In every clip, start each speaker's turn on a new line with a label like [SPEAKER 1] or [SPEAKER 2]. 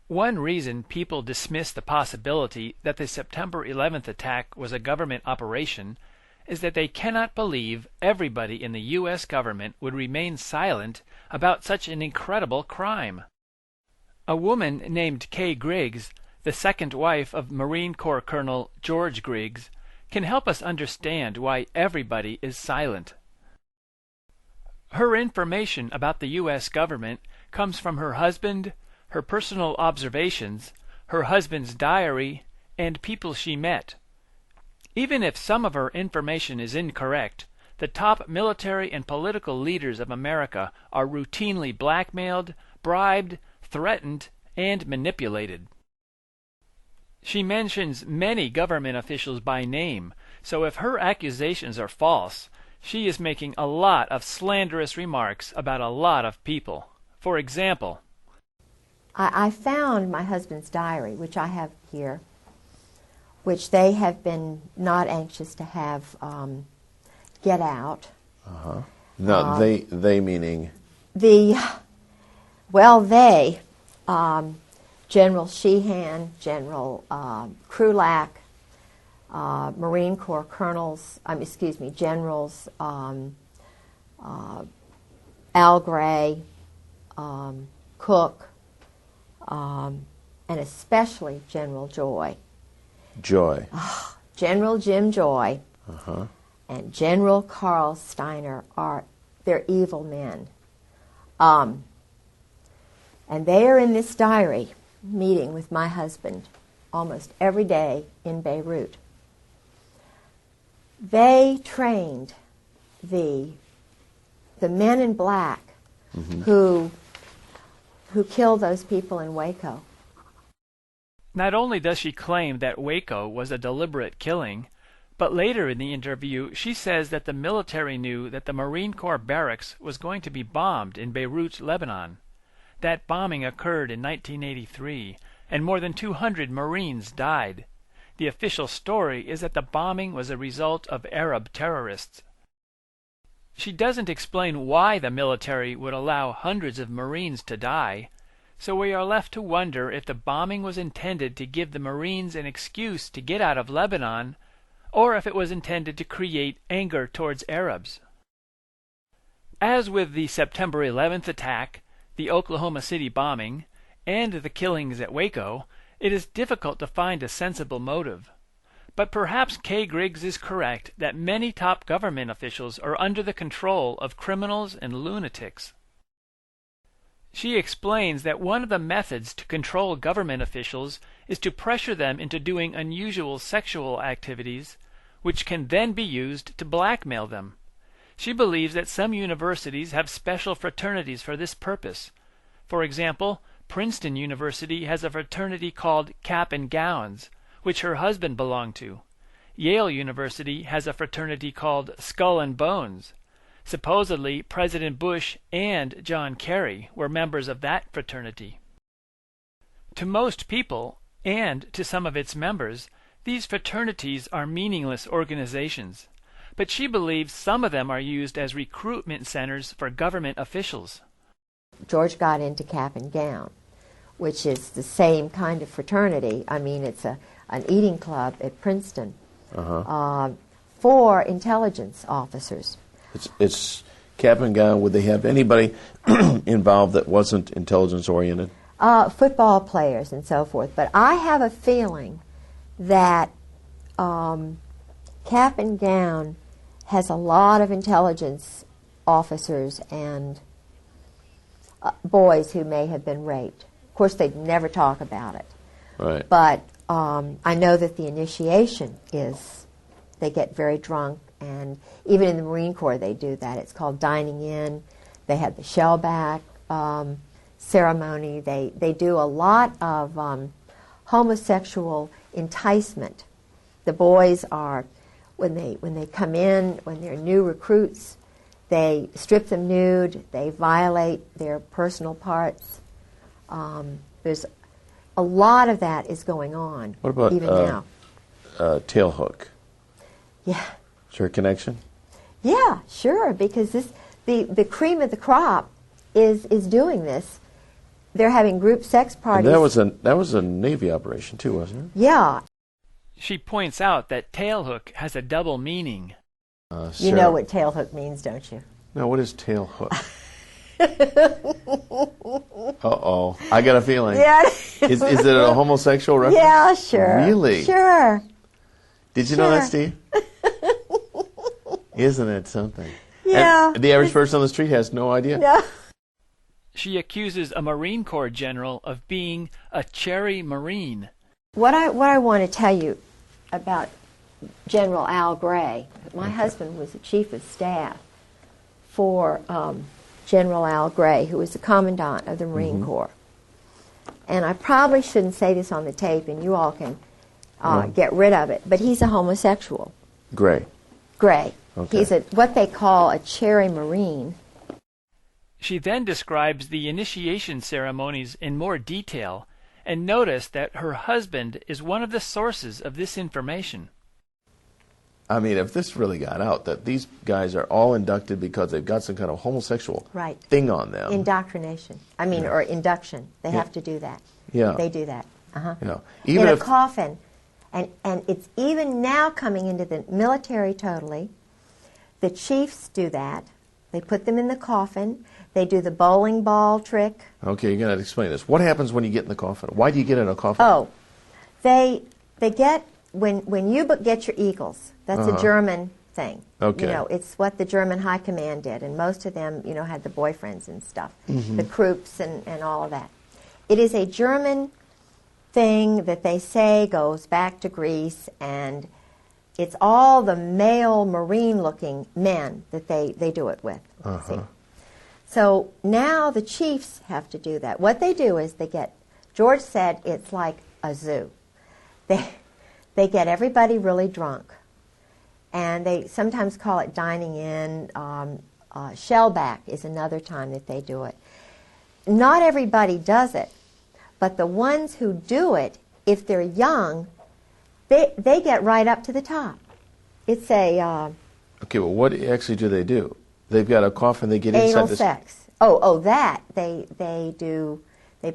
[SPEAKER 1] One reason people dismiss the possibility that the September 11th attack was a government operation is that they cannot believe everybody in the U.S. government would remain silent about such an incredible crime. A woman named Kay Griggs, the second wife of Marine Corps Colonel George Griggs, can help us understand why everybody is silent. Her information about the U.S. government comes from her husband, her personal observations, her husband's diary, and people she met. Even if some of her information is incorrect, the top military and political leaders of America are routinely blackmailed, bribed, threatened, and manipulated. She mentions many government officials by name, so if her accusations are false, she is making a lot of slanderous remarks about a lot of people. For example,
[SPEAKER 2] I found my husband's diary, which I have here, which they have been not anxious to have get out.
[SPEAKER 3] Uh-huh. No, they meaning?
[SPEAKER 2] General Sheehan, General Krulak, Marine Corps colonels, generals, Al Gray, Cook, and especially General Joy.
[SPEAKER 3] Joy.
[SPEAKER 2] General Jim Joy
[SPEAKER 3] Uh-huh.
[SPEAKER 2] and General Carl Steiner they're evil men. And they are in this diary meeting with my husband almost every day in Beirut. They trained the men in black who killed those people in Waco.
[SPEAKER 1] not only does she claim that Waco was a deliberate killing, but later in the interview she says that the military knew that the Marine Corps barracks was going to be bombed in Beirut, Lebanon. That bombing occurred in 1983, and more than 200 Marines died. The official story is that the bombing was a result of Arab terrorists. She doesn't explain why the military would allow hundreds of Marines to die, so we are left to wonder if the bombing was intended to give the Marines an excuse to get out of Lebanon, or if it was intended to create anger towards Arabs. As with the September 11th attack, the Oklahoma City bombing, and the killings at Waco, it is difficult to find a sensible motive. But perhaps Kay Griggs is correct that many top government officials are under the control of criminals and lunatics. She explains that one of the methods to control government officials is to pressure them into doing unusual sexual activities, which can then be used to blackmail them. She believes that some universities have special fraternities for this purpose. For example, Princeton University has a fraternity called Cap and Gowns, which her husband belonged to. Yale University has a fraternity called Skull and Bones. Supposedly, President Bush and John Kerry were members of that fraternity. To most people, and to some of its members, these fraternities are meaningless organizations, but she believes some of them are used as recruitment centers for government officials.
[SPEAKER 2] George got into Cap and Gown, which is the same kind of fraternity. I mean, it's an eating club at Princeton for intelligence officers.
[SPEAKER 3] It's Cap and Gown. Would they have anybody involved that wasn't intelligence-oriented?
[SPEAKER 2] Football players and so forth. But I have a feeling that Cap and Gown has a lot of intelligence officers and boys who may have been raped. Of course, they'd never talk about it.
[SPEAKER 3] Right.
[SPEAKER 2] But I know that the initiation is they get very drunk, and even in the Marine Corps they do that. It's called dining in. They have the shellback ceremony. They do a lot of homosexual enticement. The boys are, when they come in, when they're new recruits, they strip them nude, they violate their personal parts. There's a lot of that is going on.
[SPEAKER 3] What about
[SPEAKER 2] even now?
[SPEAKER 3] Tailhook?
[SPEAKER 2] Yeah.
[SPEAKER 3] Is there a connection?
[SPEAKER 2] Yeah, sure, because the cream of the crop is doing this. They're having group sex parties.
[SPEAKER 3] And that was a Navy operation too, wasn't it?
[SPEAKER 2] Yeah.
[SPEAKER 1] She points out that tailhook has a double meaning.
[SPEAKER 2] You know what tailhook means, don't you?
[SPEAKER 3] No, what is tailhook? Uh-oh. I got a feeling.
[SPEAKER 2] Yeah.
[SPEAKER 3] Is it a homosexual reference?
[SPEAKER 2] Yeah, sure.
[SPEAKER 3] Really?
[SPEAKER 2] Sure.
[SPEAKER 3] Did you know that, Steve? Isn't it something?
[SPEAKER 2] Yeah.
[SPEAKER 3] And the average person on the street has no idea.
[SPEAKER 2] No.
[SPEAKER 1] She accuses a Marine Corps general of being a cherry Marine.
[SPEAKER 2] What I want to tell you about General Al Gray, my husband was the chief of staff for General Al Gray, who was the commandant of the Marine Corps. And I probably shouldn't say this on the tape, and you all can get rid of it, but he's a homosexual.
[SPEAKER 3] Gray.
[SPEAKER 2] Gray.
[SPEAKER 3] Okay.
[SPEAKER 2] He's what they call a cherry Marine.
[SPEAKER 1] She then describes the initiation ceremonies in more detail and noticed that her husband is one of the sources of this information.
[SPEAKER 3] I mean, if this really got out, that these guys are all inducted because they've got some kind of homosexual thing on them.
[SPEAKER 2] Indoctrination. Or induction. They have to do that.
[SPEAKER 3] Yeah.
[SPEAKER 2] They do that.
[SPEAKER 3] Yeah.
[SPEAKER 2] Even in a coffin. And it's even now coming into the military totally. The chiefs do that. They put them in the coffin. They do the bowling ball trick.
[SPEAKER 3] Okay, you're going to explain this. What happens when you get in the coffin? Why do you get in a coffin?
[SPEAKER 2] Oh, they get, when you get your eagles, that's a German thing.
[SPEAKER 3] Okay.
[SPEAKER 2] You know, it's what the German high command did, and most of them, you know, had the boyfriends and stuff, the Krupps and all of that. It is a German thing that they say goes back to Greece, and it's all the male Marine-looking men that they do it with. See? So now the chiefs have to do that. What they do is George said it's like a zoo. They get everybody really drunk, and they sometimes call it dining in. Shellback is another time that they do it. Not everybody does it, but the ones who do it, if they're young, they get right up to the top. It's a...
[SPEAKER 3] Okay, well, what actually do they do? They've got a coffin, they get inside
[SPEAKER 2] anal
[SPEAKER 3] this...
[SPEAKER 2] sex. That. They do... They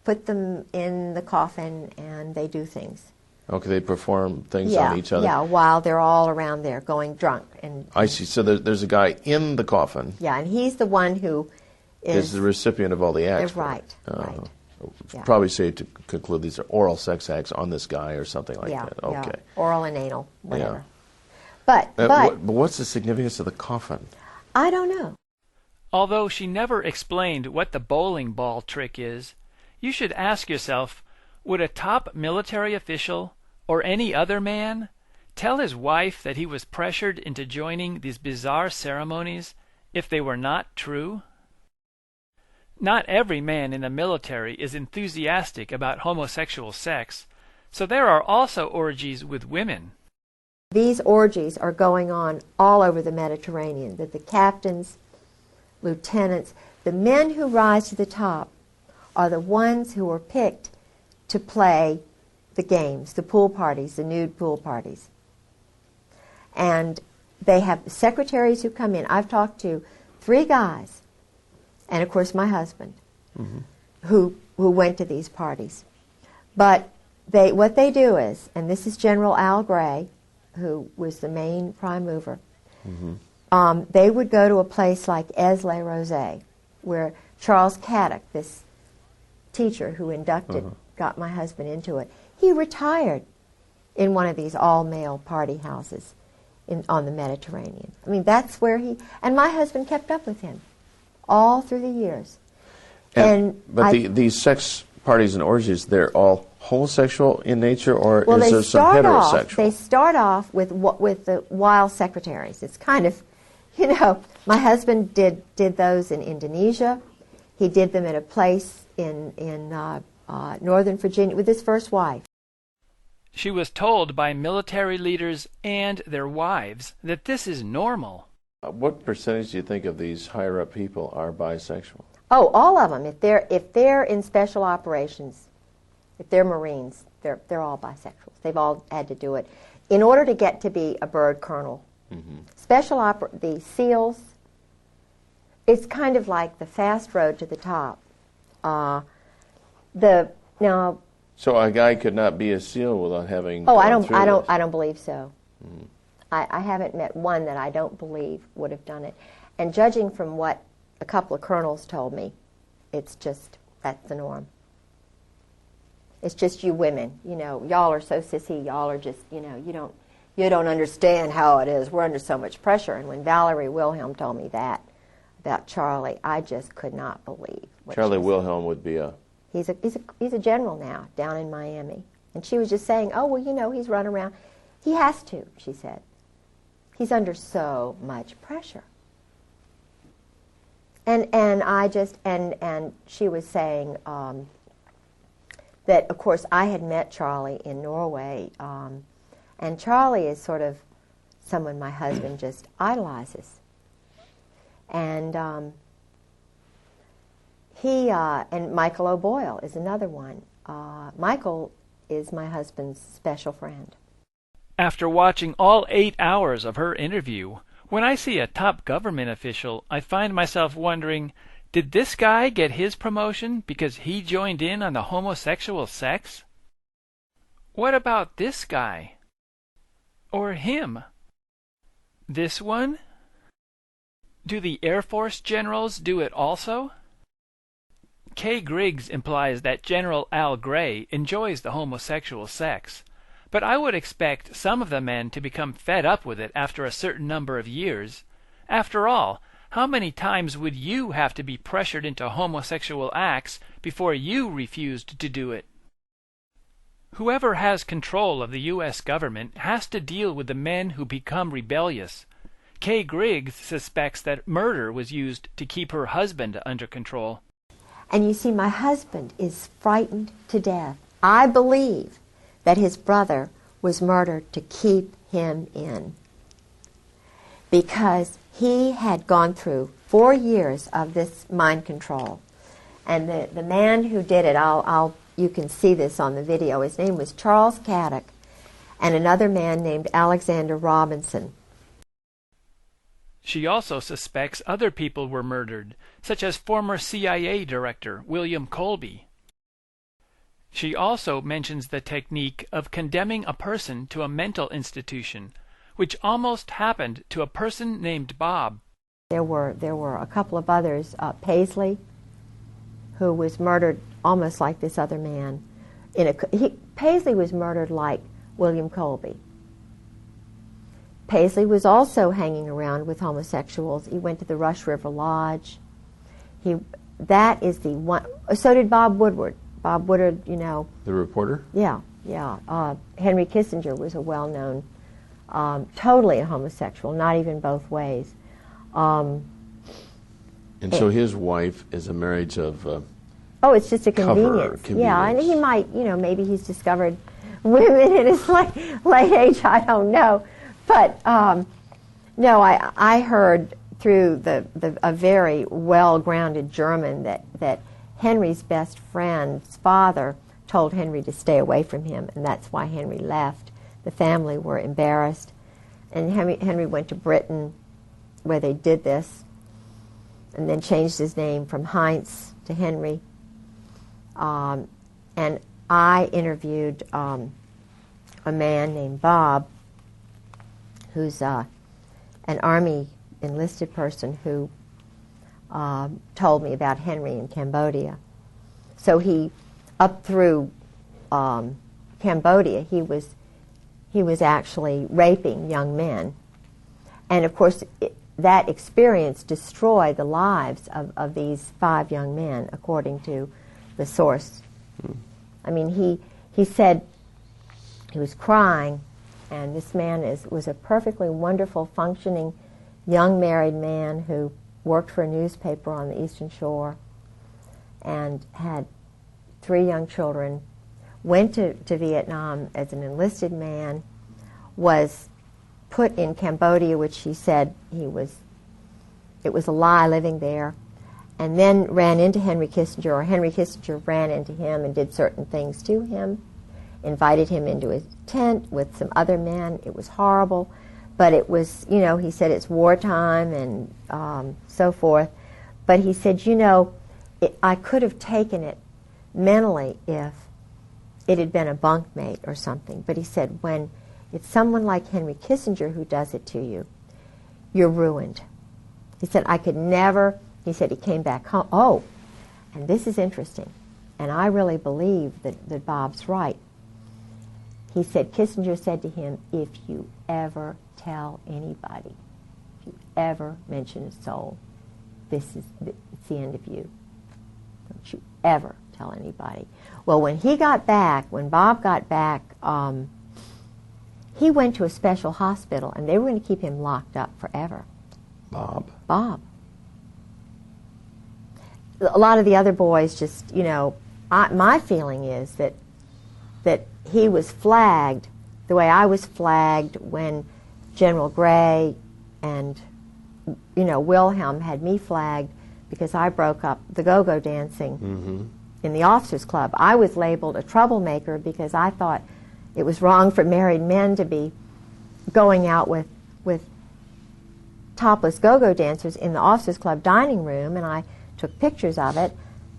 [SPEAKER 2] put them in the coffin, and they do things.
[SPEAKER 3] Okay, they perform things on each other.
[SPEAKER 2] Yeah, while they're all around there going drunk.
[SPEAKER 3] I see. So there's a guy in the coffin.
[SPEAKER 2] Yeah, and he's the one who
[SPEAKER 3] is the recipient of all the acts.
[SPEAKER 2] Right, right.
[SPEAKER 3] Yeah. Probably safe to conclude these are oral sex acts on this guy or something like that. Okay.
[SPEAKER 2] Yeah, oral and anal, whatever.
[SPEAKER 3] Yeah.
[SPEAKER 2] But
[SPEAKER 3] what's the significance of the coffin?
[SPEAKER 2] I don't know.
[SPEAKER 1] Although she never explained what the bowling ball trick is, you should ask yourself, would a top military official, or any other man, tell his wife that he was pressured into joining these bizarre ceremonies if they were not true? Not every man in the military is enthusiastic about homosexual sex, so there are also orgies with women.
[SPEAKER 2] These orgies are going on all over the Mediterranean, that the captains, lieutenants, the men who rise to the top are the ones who are picked to play the games, the pool parties, the nude pool parties. And they have secretaries who come in. I've talked to 3 guys, and of course my husband, who went to these parties. But what they do is, and this is General Al Gray, who was the main prime mover, they would go to a place like Aix-les-Rosés, where Charles Caddock, this teacher who inducted, got my husband into it. He retired in one of these all-male party houses on the Mediterranean. I mean, that's where and my husband kept up with him all through the years.
[SPEAKER 3] But these sex parties and orgies, they're all homosexual in nature, or is there some heterosexual?
[SPEAKER 2] They start off with the wild secretaries. It's kind of, you know, my husband did those in Indonesia. He did them at a place in Northern Virginia with his first wife.
[SPEAKER 1] She was told by military leaders and their wives that this is normal.
[SPEAKER 3] What percentage do you think of these higher-up people are bisexual?
[SPEAKER 2] Oh, all of them. If they're in special operations, if they're Marines, they're all bisexuals. They've all had to do it in order to get to be a bird colonel. The SEALs. It's kind of like the fast road to the top. Now.
[SPEAKER 3] So a guy could not be a SEAL without having.
[SPEAKER 2] Oh, I don't believe so. Mm. I haven't met one that I don't believe would have done it. And judging from what a couple of colonels told me, it's just, that's the norm. It's just you women, you know, y'all are so sissy, y'all are just, you know, you don't understand how it is. We're under so much pressure. And when Valerie Wilhelm told me that about Charlie, I just could not believe what
[SPEAKER 3] Charlie Wilhelm would be a...
[SPEAKER 2] He's a general now down in Miami. And she was just saying, oh, well, you know, he's run around. He has to, she said. He's under so much pressure. And she was saying that, of course, I had met Charlie in Norway, and Charlie is sort of someone my husband just idolizes. And and Michael O'Boyle is another one. Michael is my husband's special friend.
[SPEAKER 1] After watching all 8 hours of her interview, when I see a top government official, I find myself wondering, did this guy get his promotion because he joined in on the homosexual sex? What about this guy? Or him? This one? Do the Air Force generals do it also? Kay Griggs implies that General Al Gray enjoys the homosexual sex, but I would expect some of the men to become fed up with it after a certain number of years. After all, how many times would you have to be pressured into homosexual acts before you refused to do it? Whoever has control of the U.S. government has to deal with the men who become rebellious. Kay Griggs suspects that murder was used to keep her husband under control.
[SPEAKER 2] And you see, my husband is frightened to death. I believe that his brother was murdered to keep him in, because he had gone through 4 years of this mind control. And the man who did it, you can see this on the video, his name was Charles Caddick, and another man named Alexander Robinson.
[SPEAKER 1] She also suspects other people were murdered, such as former CIA Director William Colby. She also mentions the technique of condemning a person to a mental institution, which almost happened to a person named Bob.
[SPEAKER 2] There were a couple of others. Paisley, who was murdered almost like this other man. Paisley was murdered like William Colby. Paisley was also hanging around with homosexuals. He went to the Rush River Lodge. That is the one. So did Bob Woodward. Bob Woodward, you know.
[SPEAKER 3] The reporter?
[SPEAKER 2] Yeah. Henry Kissinger was a well-known, totally a homosexual, not even both ways.
[SPEAKER 3] And so his wife is a marriage of
[SPEAKER 2] it's just a convenience. Yeah, and he might, maybe he's discovered women in his late age, I don't know. But, no, I heard through a very well-grounded German that Henry's best friend's father told Henry to stay away from him, and that's why Henry left. The family were embarrassed, and Henry went to Britain, where they did this, and then changed his name from Heinz to Henry. And I interviewed a man named Bob, who's an Army enlisted person who told me about Henry in Cambodia. So he, up through Cambodia, he was actually raping young men. And of course, that experience destroyed the lives of these 5 young men, according to the source. I mean, he said he was crying, and this man was a perfectly wonderful, functioning, young married man who worked for a newspaper on the Eastern Shore and had 3 young children, went to Vietnam as an enlisted man, was put in Cambodia, which he said it was a lie living there, and then ran into Henry Kissinger, or Henry Kissinger ran into him and did certain things to him, invited him into his tent with some other men. It was horrible, but it was, he said it's wartime and so forth. But he said, I could have taken it mentally if it had been a bunkmate or something. But he said when it's someone like Henry Kissinger who does it to you, you're ruined. He said, I could never, he said he came back home. Oh, and this is interesting, and I really believe that Bob's right. He said, Kissinger said to him, if you ever tell anybody, if you ever mention a soul, it's the end of you. Don't you ever tell anybody. Well, when he got back, when Bob got back, he went to a special hospital, and they were going to keep him locked up forever.
[SPEAKER 3] Bob?
[SPEAKER 2] Bob. A lot of the other boys just, my feeling is that he was flagged the way I was flagged when General Gray and, Wilhelm had me flagged because I broke up the go-go dancing in the officers' club. I was labeled a troublemaker because I thought it was wrong for married men to be going out with topless go-go dancers in the officers' club dining room, and I took pictures of it,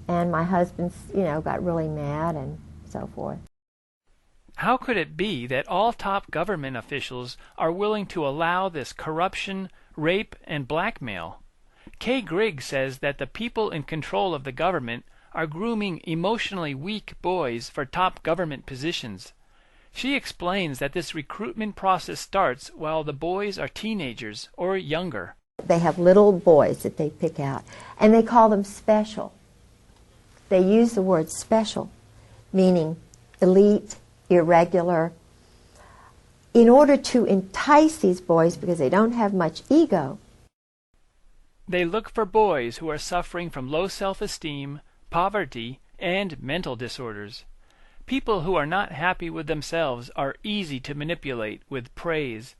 [SPEAKER 2] and my husband, got really mad and so forth.
[SPEAKER 1] How could it be that all top government officials are willing to allow this corruption, rape, and blackmail? Kay Griggs says that the people in control of the government are grooming emotionally weak boys for top government positions. She explains that this recruitment process starts while the boys are teenagers or younger.
[SPEAKER 2] They have little boys that they pick out, and they call them special. They use the word special, meaning elite, irregular, in order to entice these boys because they don't have much ego.
[SPEAKER 1] They look for boys who are suffering from low self-esteem, poverty, and mental disorders. People who are not happy with themselves are easy to manipulate with praise,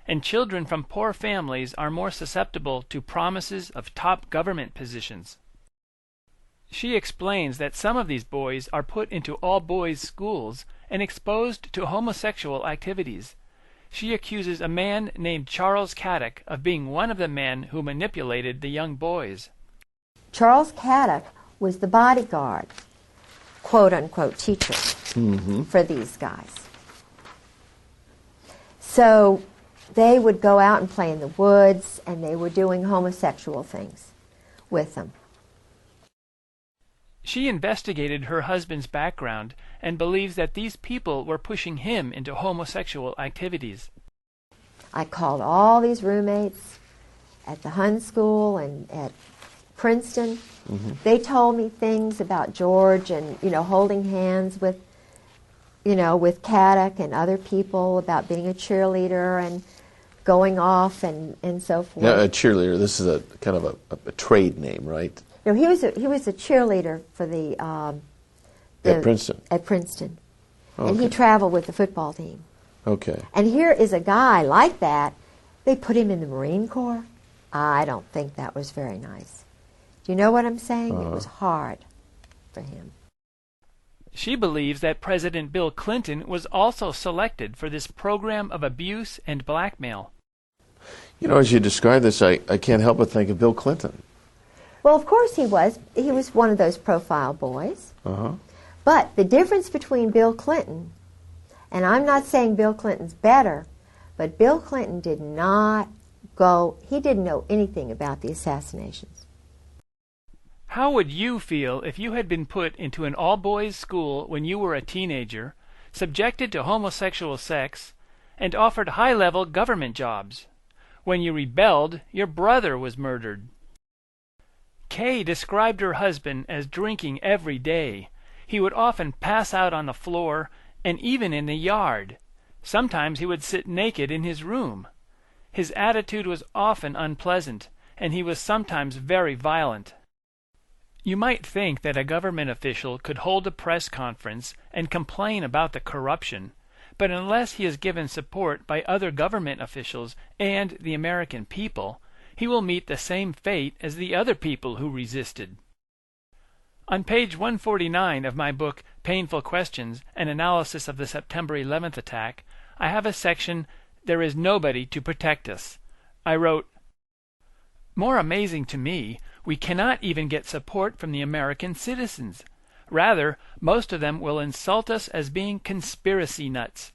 [SPEAKER 1] and children from poor families are more susceptible to promises of top government positions. She explains that some of these boys are put into all-boys schools and exposed to homosexual activities. She accuses a man named Charles Caddock of being one of the men who manipulated the young boys.
[SPEAKER 2] Charles Caddock was the bodyguard, quote-unquote teacher for these guys. So they would go out and play in the woods, and they were doing homosexual things with them.
[SPEAKER 1] She investigated her husband's background and believes that these people were pushing him into homosexual activities.
[SPEAKER 2] I called all these roommates at the Hun School and at Princeton. They told me things about George and, holding hands with, with Caddock and other people, about being a cheerleader and going off and so forth.
[SPEAKER 3] Now, a cheerleader, this is a kind of a trade name, right?
[SPEAKER 2] No, he was a cheerleader for the
[SPEAKER 3] at Princeton.
[SPEAKER 2] At Princeton,
[SPEAKER 3] okay.
[SPEAKER 2] And he traveled with the football team.
[SPEAKER 3] Okay.
[SPEAKER 2] And here is a guy like that. They put him in the Marine Corps. I don't think that was very nice. Do you know what I'm saying? It was hard for him.
[SPEAKER 1] She believes that President Bill Clinton was also selected for this program of abuse and blackmail.
[SPEAKER 3] As you describe this, I can't help but think of Bill Clinton.
[SPEAKER 2] Well, of course he was. He was one of those profile boys. But the difference between Bill Clinton, and I'm not saying Bill Clinton's better, but Bill Clinton did not he didn't know anything about the assassinations.
[SPEAKER 1] How would you feel if you had been put into an all-boys school when you were a teenager, subjected to homosexual sex, and offered high-level government jobs? When you rebelled, your brother was murdered. Kay described her husband as drinking every day. He would often pass out on the floor and even in the yard. Sometimes he would sit naked in his room. His attitude was often unpleasant, and he was sometimes very violent. You might think that a government official could hold a press conference and complain about the corruption, but unless he is given support by other government officials and the American people, he will meet the same fate as the other people who resisted. On page 149 of my book, Painful Questions, An Analysis of the September 11th Attack, I have a section, There is Nobody to Protect Us. I wrote, "More amazing to me, we cannot even get support from the American citizens. Rather, most of them will insult us as being conspiracy nuts.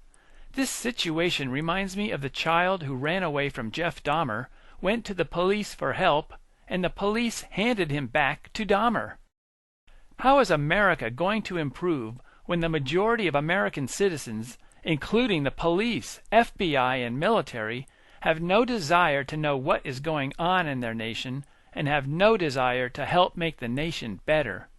[SPEAKER 1] This situation reminds me of the child who ran away from Jeff Dahmer, went to the police for help, and the police handed him back to Dahmer. How is America going to improve when the majority of American citizens, including the police, FBI, and military, have no desire to know what is going on in their nation and have no desire to help make the nation better?